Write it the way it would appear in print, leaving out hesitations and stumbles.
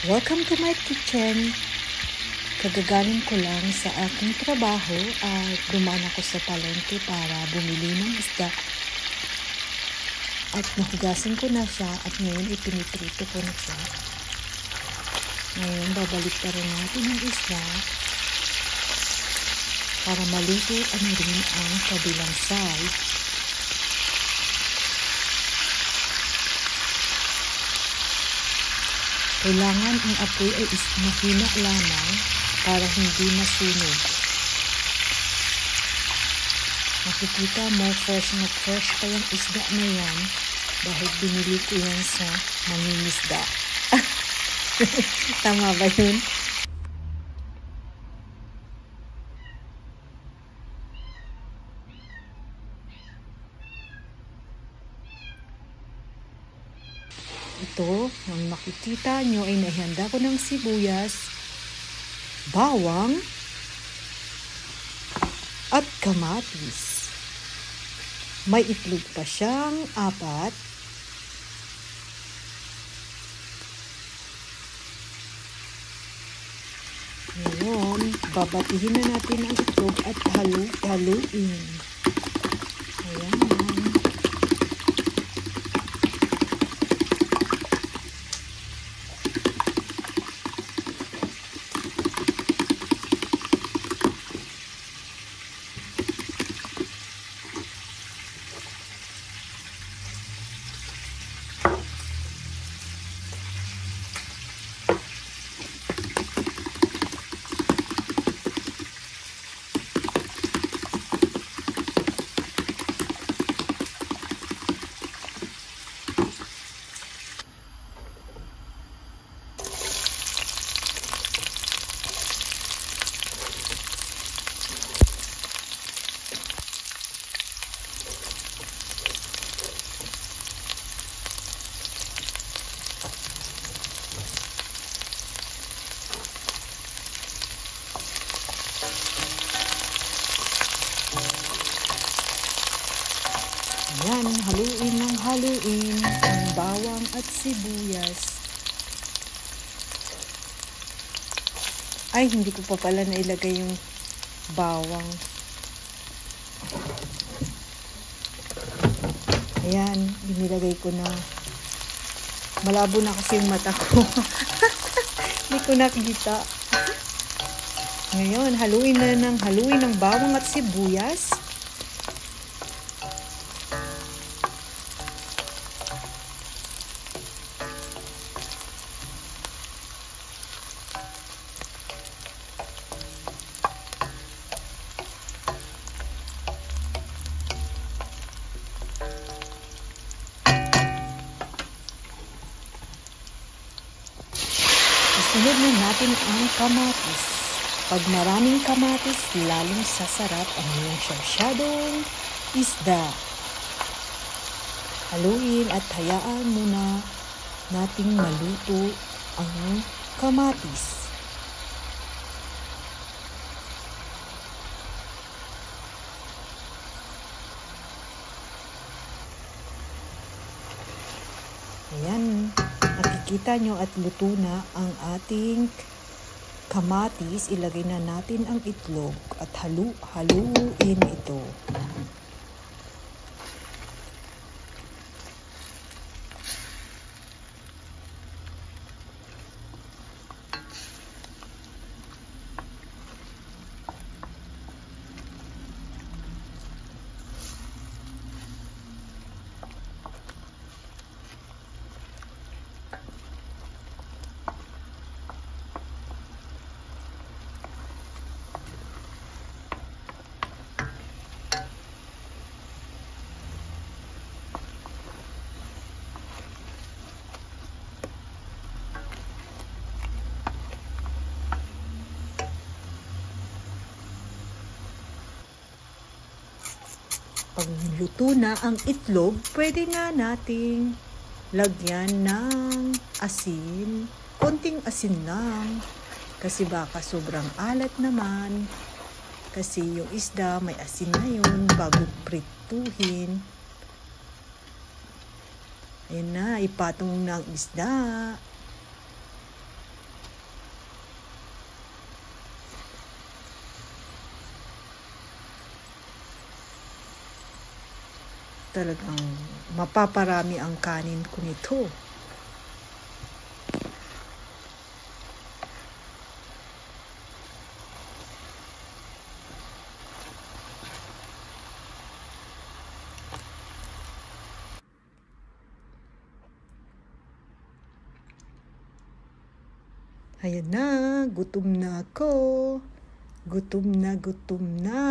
Welcome to my kitchen. Kagagaling ko lang sa aking trabaho at dumaan ako sa palengke para bumili ng isda. At nahugasan ko na siya at ngayon ipiniprito ko na siya. Ngayon babalik pa rin natin ang isda para maluto rin ang kabilang side. Kailangan ang apoy ay mahina lamang para hindi masunog. Makikita mo fresh na fresh pa yung isda na yan dahil binili ko yan sa mangingisda. Tama ba yun? Ito, ang makikita nyo ay nahihanda ko ng sibuyas, bawang, at kamatis. May itlog pa siyang 4. Ngayon, babatihin na natin ang itlog at haluin. Ayan. Ayan, haluin ng haluin ang bawang at sibuyas. Ay, hindi ko pa pala nailagay yung bawang. Ayan, inilagay ko na. Malabo na kasi yung mata ko. Hindi ko nakita. Ngayon, haluin ng bawang at sibuyas. Isunod na natin ang kamatis. Pag maraming kamatis, lalong sasarap ang iyong sarsyadong isda. Haluin at hayaan muna nating maluto ang kamatis. Ayan. Nakikita nyo at luto na ang ating kamatis. Ilagay na natin ang itlog at haluin ito. Pag luto na ang itlog, pwede na nating lagyan ng asin. Konting asin lang. Kasi baka sobrang alat naman. Kasi yung isda may asin na yun bago prituhin. Ayan na, ipatong ng isda. Talagang mapaparami ang kanin ko nito. Ayan na, gutom na ako. Gutom na, gutom na.